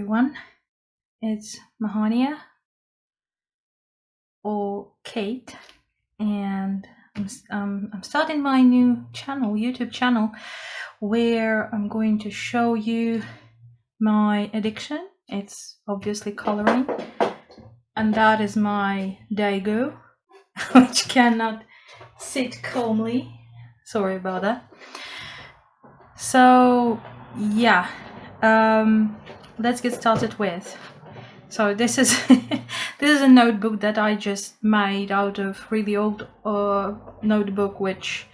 everyone. It's Mahonia or Kate, and I'm starting my new channel, YouTube channel, where I'm going to show you my addiction. It's obviously coloring, and that is my Daigo, which cannot sit calmly. Sorry about that. So yeah, let's get started with. So this is this is a notebook that I just made out of really old notebook, which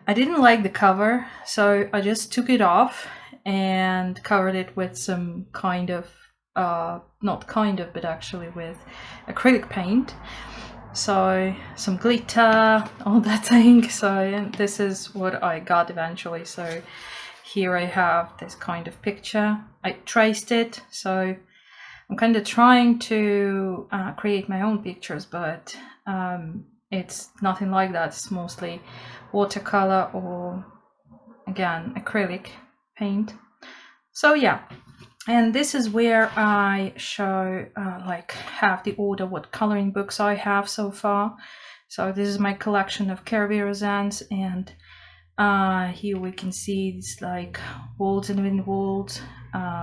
I didn't like the cover, so I just took it off and covered it with some kind of not kind of, but actually with acrylic paint. So some glitter, all that thing. So this is what I got eventually. So here I have this kind of picture. I traced it, so I'm kind of trying to create my own pictures, but it's nothing like that. It's mostly watercolor or, again, acrylic paint. So yeah, and this is where I show have the order what coloring books I have so far. So this is my collection of Kerby Rozans, and here we can see it's like Worlds and Wind Worlds,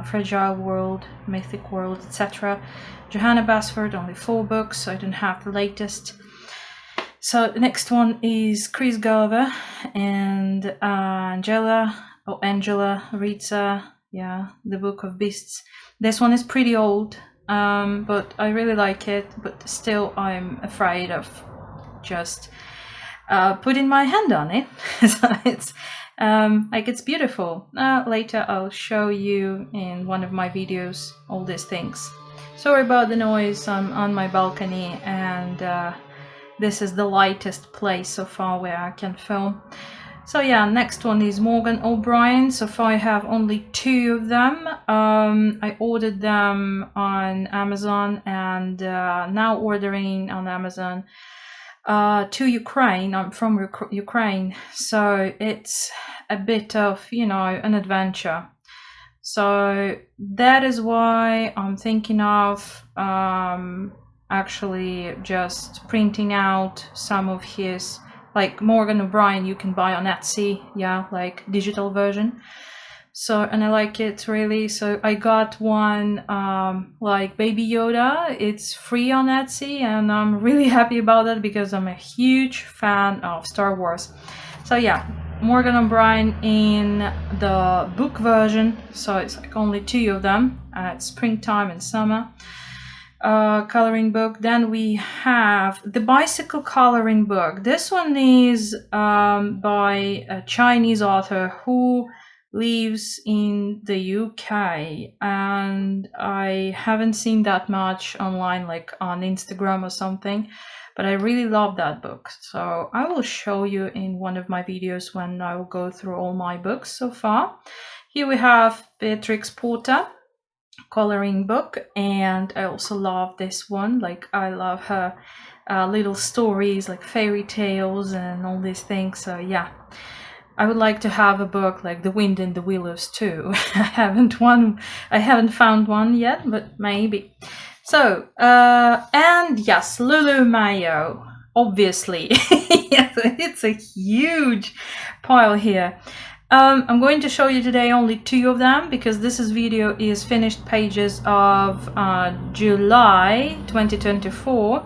Fragile World, Mythic World, etc. Johanna Basford, only 4 books, so I don't have the latest. So the next one is Chris Garver and Angela Ritza, yeah, the Book of Beasts. This one is pretty old, but I really like it, but still I'm afraid of just putting my hand on it. So it's it's beautiful. Later I'll show you in one of my videos all these things. Sorry about the noise. I'm on my balcony, and this is the lightest place so far where I can film. So yeah, next one is Morgan O'Brien. So far I have only 2 of them. I ordered them on Amazon, and now ordering on Amazon to Ukraine. I'm from Ukraine, so it's a bit of, an adventure. So that is why I'm thinking of actually just printing out some of his, like Morgan O'Brien you can buy on Etsy, yeah, like digital version. So, and I like it really. So I got one like Baby Yoda. It's free on Etsy, and I'm really happy about that because I'm a huge fan of Star Wars. So yeah, Morgan O'Brien in the book version. So it's like only 2 of them. It's springtime and summer coloring book. Then we have the bicycle coloring book. This one is by a Chinese author who lives in the UK, and I haven't seen that much online, like on Instagram or something, but I really love that book. So I will show you in one of my videos when I will go through all my books so far. Here we have Beatrix Porter coloring book, and I also love this one. Like, I love her little stories, like fairy tales and all these things. So yeah, I would like to have a book like The Wind in the Willows too. I haven't found one yet, but maybe. So and yes, Lulu Mayo, obviously. Yes, it's a huge pile here. I'm going to show you today only 2 of them because this video is finished pages of July 2024.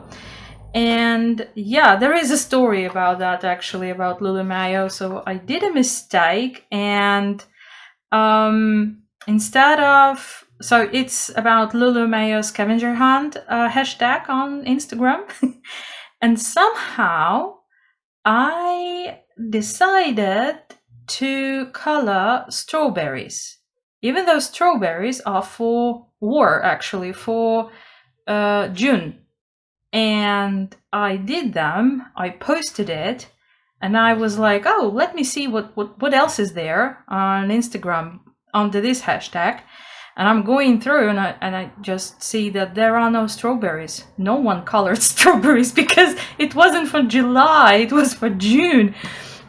And yeah, there is a story about that, actually, about Lulu Mayo. So I did a mistake, and instead of, so it's about Lulu Mayo scavenger hunt hashtag on Instagram. And somehow I decided to color strawberries, even though strawberries are actually for June. And I did them, I posted it, and I was like, oh, let me see what else is there on Instagram under this hashtag. And I'm going through, and I just see that there are no strawberries. No one colored strawberries because it wasn't for July, it was for June.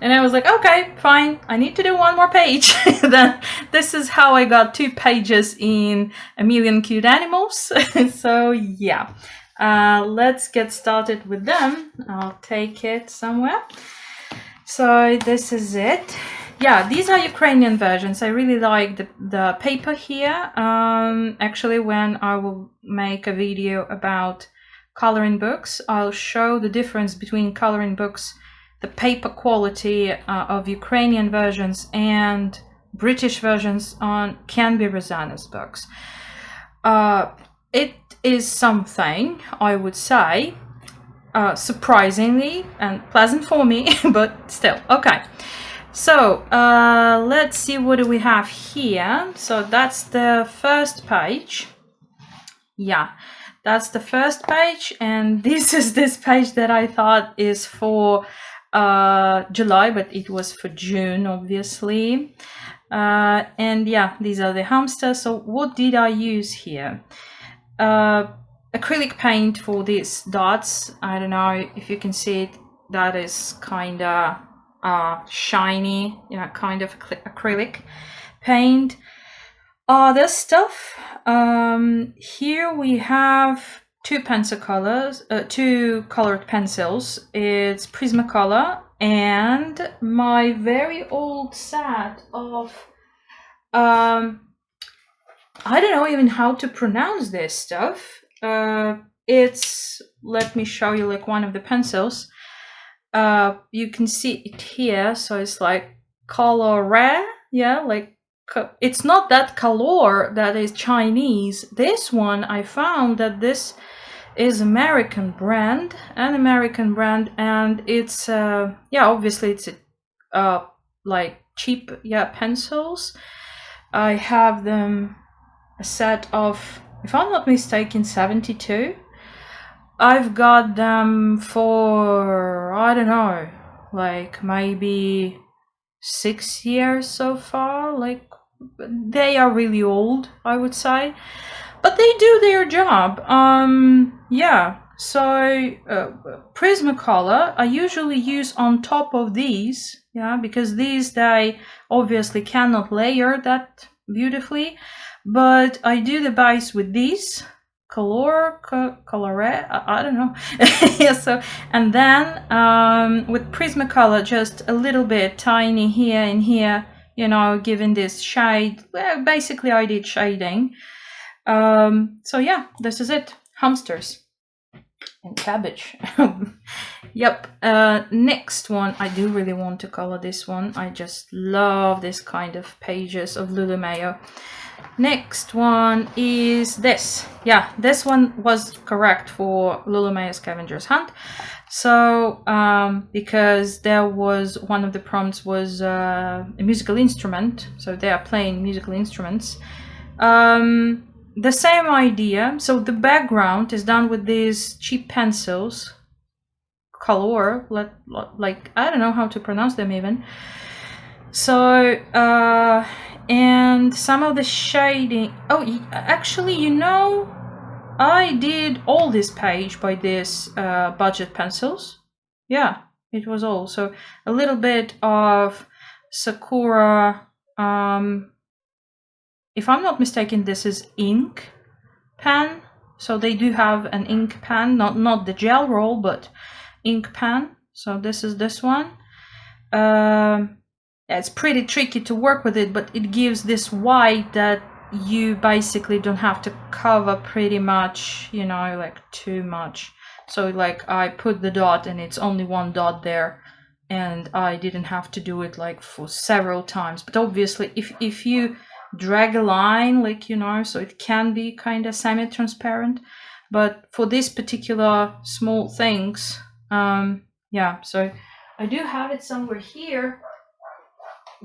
And I was like, okay, fine, I need to do one more page. Then this is how I got 2 pages in A Million Cute Animals. So yeah, let's get started with them. I'll take it somewhere. So this is it. Yeah, these are Ukrainian versions. I really like the paper here. Actually, when I will make a video about coloring books, I'll show the difference between coloring books, the paper quality of Ukrainian versions and British versions on Canby Rosanna's books. It is something, I would say, surprisingly and pleasant for me, but still, okay. So let's see, what do we have here? So that's the first page. Yeah, that's the first page, and this is this page that I thought is for July, but it was for June, obviously. And yeah, these are the hamsters. So what did I use here? Acrylic paint for these dots. I don't know if you can see it. That is kind of shiny, you know, kind of acrylic paint. Other stuff. Here we have 2 pencil colors, 2 colored pencils. It's Prismacolor and my very old set of I don't know even how to pronounce this stuff. It's, let me show you like one of the pencils. You can see it here, so it's like Color, yeah, like it's not that color that is Chinese. This one, I found that this is an American brand, and it's yeah, obviously it's like cheap, yeah, pencils. I have them a set of, if I'm not mistaken, 72. I've got them for, I don't know, like maybe 6 years so far. Like, they are really old, I would say, but they do their job. Yeah, so Prismacolor I usually use on top of these, yeah, because these, they obviously cannot layer that beautifully, but I do the base with these Color, I don't know. Yeah, so, and then with Prismacolor, just a little bit tiny here and here, you know, giving this shade. Well, basically I did shading. So yeah, this is it. Hamsters and cabbage. Yep. Next one, I do really want to color this one. I just love this kind of pages of Lulu Mayo. Next one is this. Yeah, this one was correct for Lulu Mayo Scavenger's Hunt. So because there was, one of the prompts was a musical instrument, so they are playing musical instruments. The same idea. So the background is done with these cheap pencils, Color, like I don't know how to pronounce them even. So and some of the shading. Oh, actually, you know, I did all this page by this budget pencils. Yeah, it was all. So a little bit of Sakura. If I'm not mistaken, this is ink pen. So they do have an ink pen, not the gel roll, but ink pen. So this is this one. It's pretty tricky to work with it, but it gives this white that you basically don't have to cover pretty much, you know, like too much. So like I put the dot and it's only one dot there, and I didn't have to do it like for several times. But obviously if you drag a line, like, you know, so it can be kind of semi-transparent, but for these particular small things, yeah, so I do have it somewhere here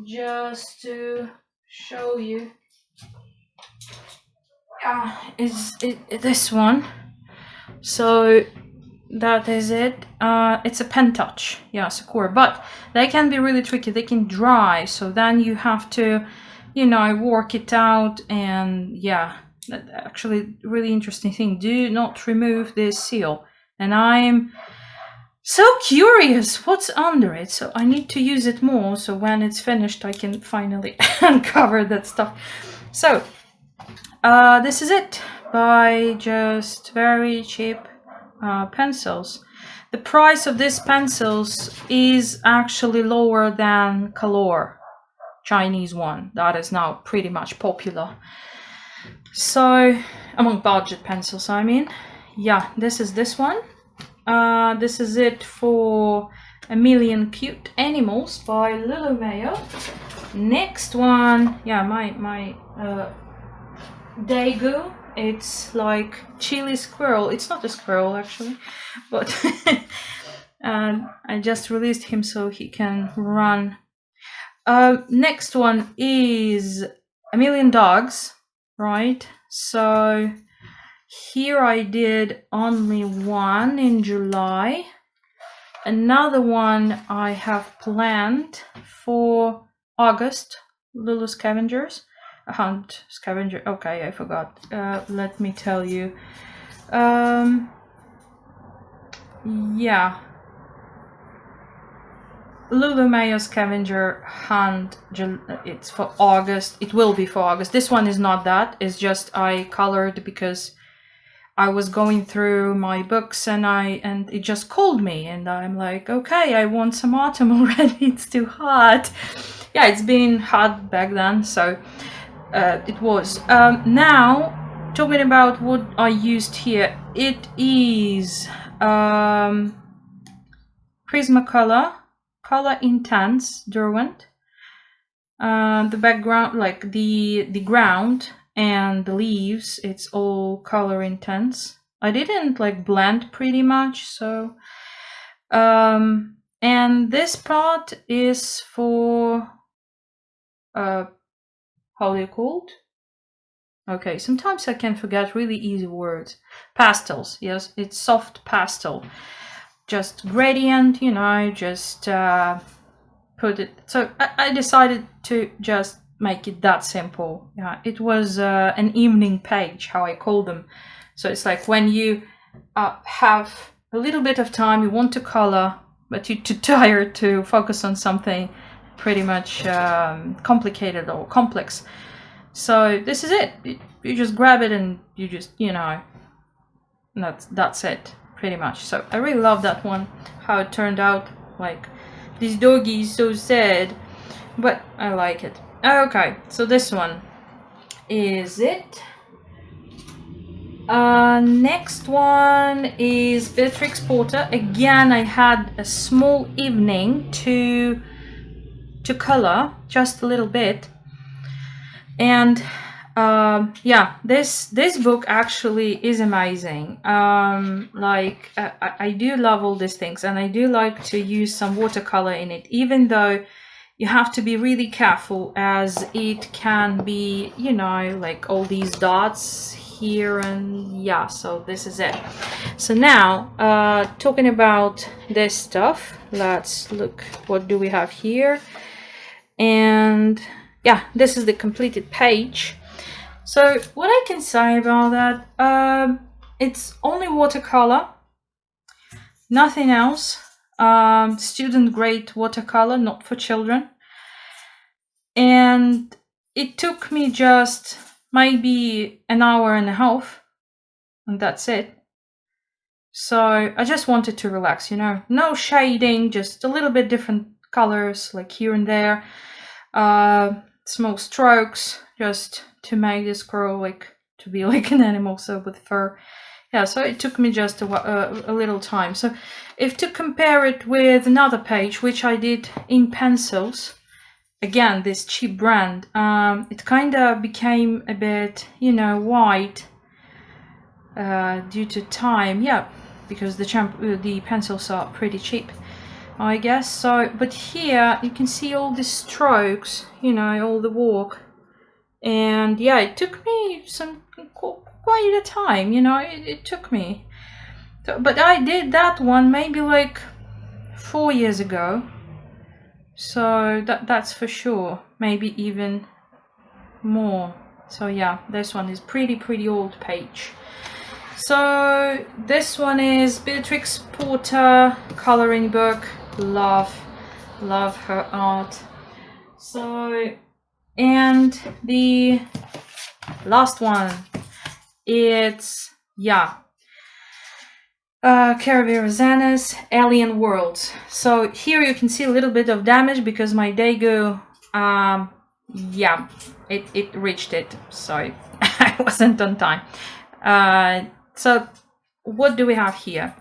just to show you. Is it this one? So that is it. It's a pen touch, yeah, Sakura, but they can be really tricky. They can dry, so then you have to, you know, work it out. And yeah, actually really interesting thing, do not remove this seal. And I'm So curious what's under it, so I need to use it more, so when it's finished I can finally uncover that stuff. So this is it. Buy just very cheap pencils. The price of these pencils is actually lower than Color, Chinese one that is now pretty much popular. So among budget pencils, I mean. Yeah, this is this one. This is it for A Million Cute Animals by Lulu Mayo. Next one, yeah, my Daegu. It's like chili squirrel. It's not a squirrel actually, but I just released him so he can run. Next one is A Million Dogs, right? So here I did only one in July. Another one I have planned for August, Lulu Scavengers. Hunt Scavenger. Okay, I forgot. Let me tell you. Yeah. Lulu Mayo Scavenger Hunt. It's for August. It will be for August. This one is not that. It's just I colored because I was going through my books and it just called me and I'm like, okay, I want some autumn already. It's too hot. Yeah, it's been hot back then, so it was. Now, talking about what I used here, it is Prismacolor Color Intense Derwent. The background, like the ground and the leaves, it's all color intense. I didn't like blend pretty much, so and this part is for how they're called. Okay, sometimes I can forget really easy words. Pastels, yes, it's soft pastel. Just gradient, you know, just put it. So I decided to just make it that simple. Yeah, it was an evening page, how I call them. So it's like when you have a little bit of time, you want to color, but you're too tired to focus on something pretty much complicated or complex. So this is it. You just grab it and you just, you know, that's it pretty much. So I really love that one, how it turned out. Like, this doggy is so sad, but I like it. Okay, so this one is it. Next one is Beatrix Potter. Again, I had a small evening to color just a little bit, and yeah, this book actually is amazing. Like I do love all these things, and I do like to use some watercolor in it, even though you have to be really careful, as it can be, you know, like all these dots here, and yeah, so this is it. So now talking about this stuff, let's look what do we have here. And yeah, this is the completed page. So what I can say about that, it's only watercolor, nothing else. Student grade watercolor, not for children. And it took me just maybe an hour and a half, and that's it. So I just wanted to relax, you know, no shading, just a little bit different colors, like here and there, small strokes, just to make this squirrel like to be like an animal, so with fur. Yeah, so it took me just a little time. So if to compare it with another page, which I did in pencils, again, this cheap brand, it kind of became a bit, you know, white due to time. Yeah, because the pencils are pretty cheap, I guess. So, but here you can see all the strokes, you know, all the work. And yeah, it took me quite a time, you know, it took me. So, but I did that one maybe like 4 years ago. So that's for sure, maybe even more. So yeah, this one is pretty old page. So this one is Beatrix Porter coloring book. Love her art. So, and the last one, it's Kerry Rosanes Alien Worlds. So here you can see a little bit of damage because my Daegu, it reached it, so I wasn't on time. So what do we have here?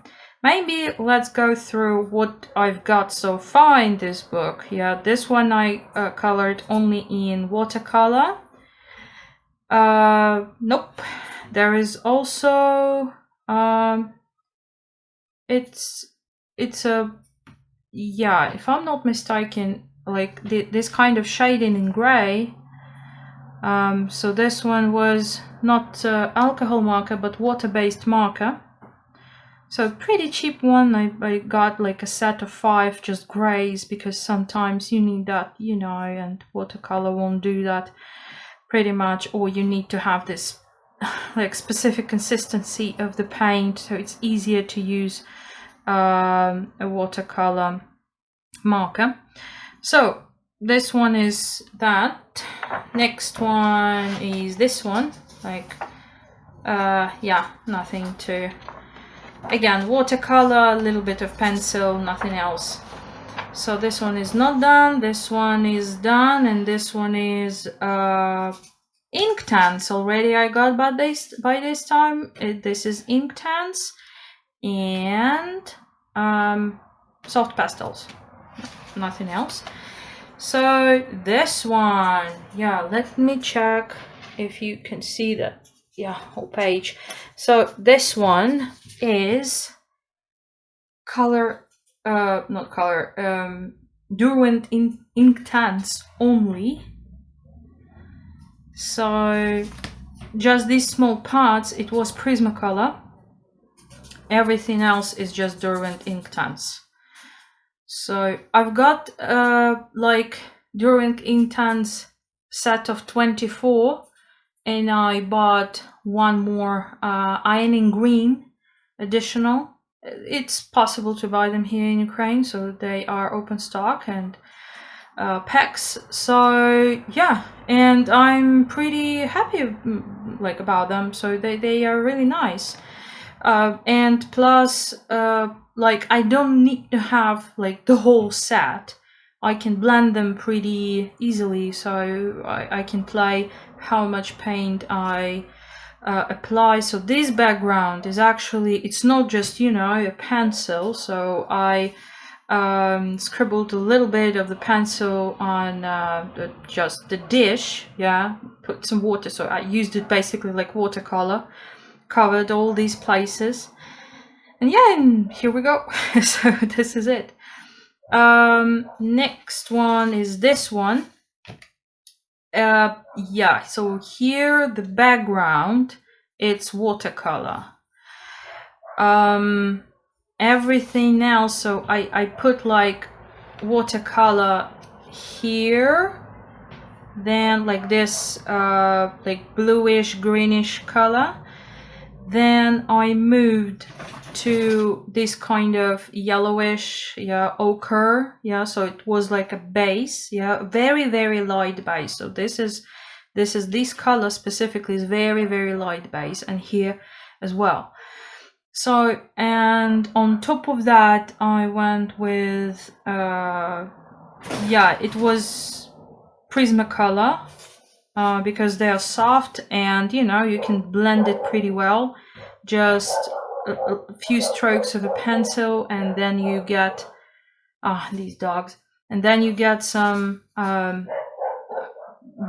Maybe let's go through what I've got so far in this book. Yeah, this one I colored only in watercolor. Nope. There is also it's a, yeah, if I'm not mistaken, like this kind of shading in gray. So this one was not alcohol marker but water-based marker. So pretty cheap one. I got like a set of 5 just grays because sometimes you need that, you know, and watercolor won't do that pretty much, or you need to have this like specific consistency of the paint, so it's easier to use a watercolor marker. So this one is that. Next one is this one, like yeah, nothing to, again, watercolor, a little bit of pencil, nothing else. So this one is not done, this one is done, and this one is Inktense already. I got by this time. This is Inktense and soft pastels, nothing else. So this one, yeah, let me check if you can see the whole page. So this one is color, not color, Derwent Inktense only. So just these small parts, it was Prismacolor. Everything else is just Derwent Inktense. So I've got like Derwent Inktense set of 24, and I bought one more ironing green additional. It's possible to buy them here in Ukraine, so they are open stock and packs. So yeah, and I'm pretty happy like about them. So they are really nice. And plus, like I don't need to have like the whole set. I can blend them pretty easily, so I can play how much paint I apply. So this background is actually, it's not just, you know, a pencil. So I scribbled a little bit of the pencil on just the dish, yeah, put some water, so I used it basically like watercolor, covered all these places, and yeah, and here we go. So this is it. Next one is this one. Yeah, so here the background, it's watercolor. Everything else, so I put like watercolor here, then like this like bluish greenish color, then I moved to this kind of yellowish, yeah, ochre, yeah, so it was like a base, yeah, very light base. So this color specifically is very light base, and here as well. So, and on top of that I went with yeah, it was Prismacolor, because they are soft and, you know, you can blend it pretty well. Just a few strokes of a pencil, and then you get these dogs, and then you get some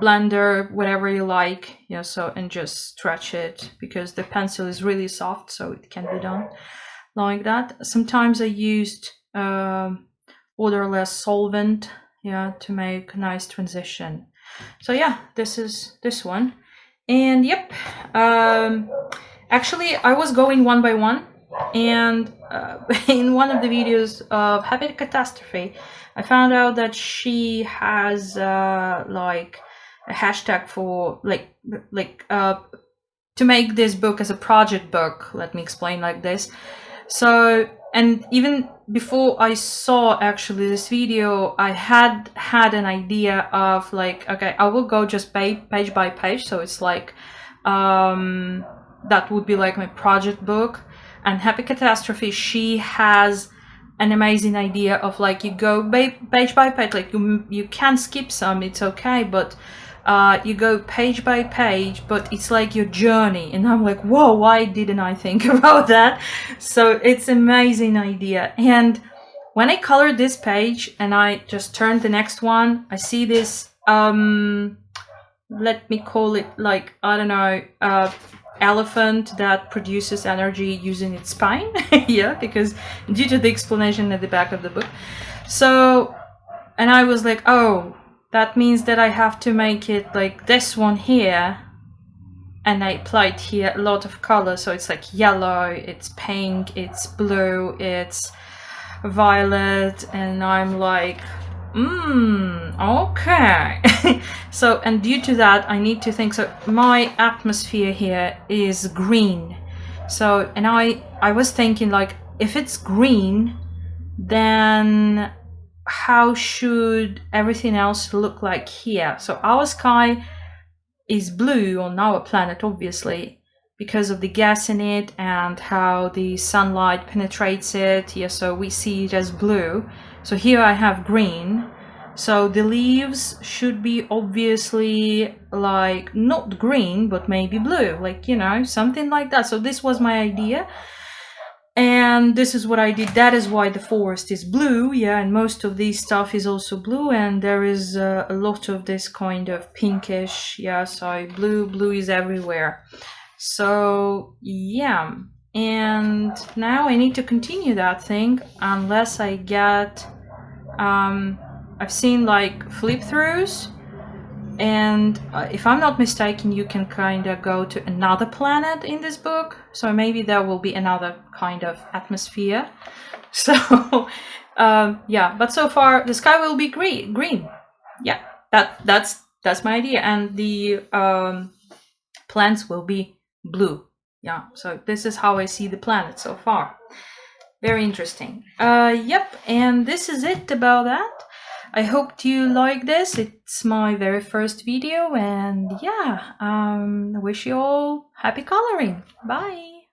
blender, whatever you like, yeah, so, and just stretch it because the pencil is really soft, so it can be done like that. Sometimes I used odorless solvent, yeah, to make a nice transition. So yeah, this is this one. And yep, actually I was going one by one, and in one of the videos of Happy Catastrophe I found out that she has like a hashtag for like to make this book as a project book. Let me explain like this. So, and even before I saw actually this video, I had an idea of like, okay, I will go just page by page. So it's like, that would be like my project book. And Happy Catastrophe, she has an amazing idea of like, you go page by page, like you can skip some, it's okay, but you go page by page, but it's like your journey. And I'm like, whoa, why didn't I think about that? So it's amazing idea. And when I colored this page and I just turned the next one, I see this, let me call it like, I don't know, elephant that produces energy using its spine. Yeah, because due to the explanation at the back of the book. So, and I was like, oh, that means that I have to make it like this one here. And I applied here a lot of color. So it's like yellow, it's pink, it's blue, it's violet. And I'm like, okay. So, and due to that, I need to think, so my atmosphere here is green. So, and I was thinking like, if it's green, then how should everything else look like here? So our sky is blue on our planet, obviously, because of the gas in it and how the sunlight penetrates it. Yeah, so we see it as blue. So here I have green. So the leaves should be obviously like not green, but maybe blue, like, you know, something like that. So this was my idea. And this is what I did. That is why the forest is blue. Yeah, and most of this stuff is also blue. And there is a lot of this kind of pinkish. Yeah, so blue is everywhere. So yeah, and now I need to continue that thing unless I get I've seen like flip throughs, and if I'm not mistaken, you can kind of go to another planet in this book, so maybe there will be another kind of atmosphere. So yeah, but so far the sky will be green. Yeah, that's my idea, and the plants will be blue. Yeah, so this is how I see the planet so far. Very interesting. Yep, and this is it about that. I hope you like this. It's my very first video, and yeah, I wish you all happy coloring. Bye.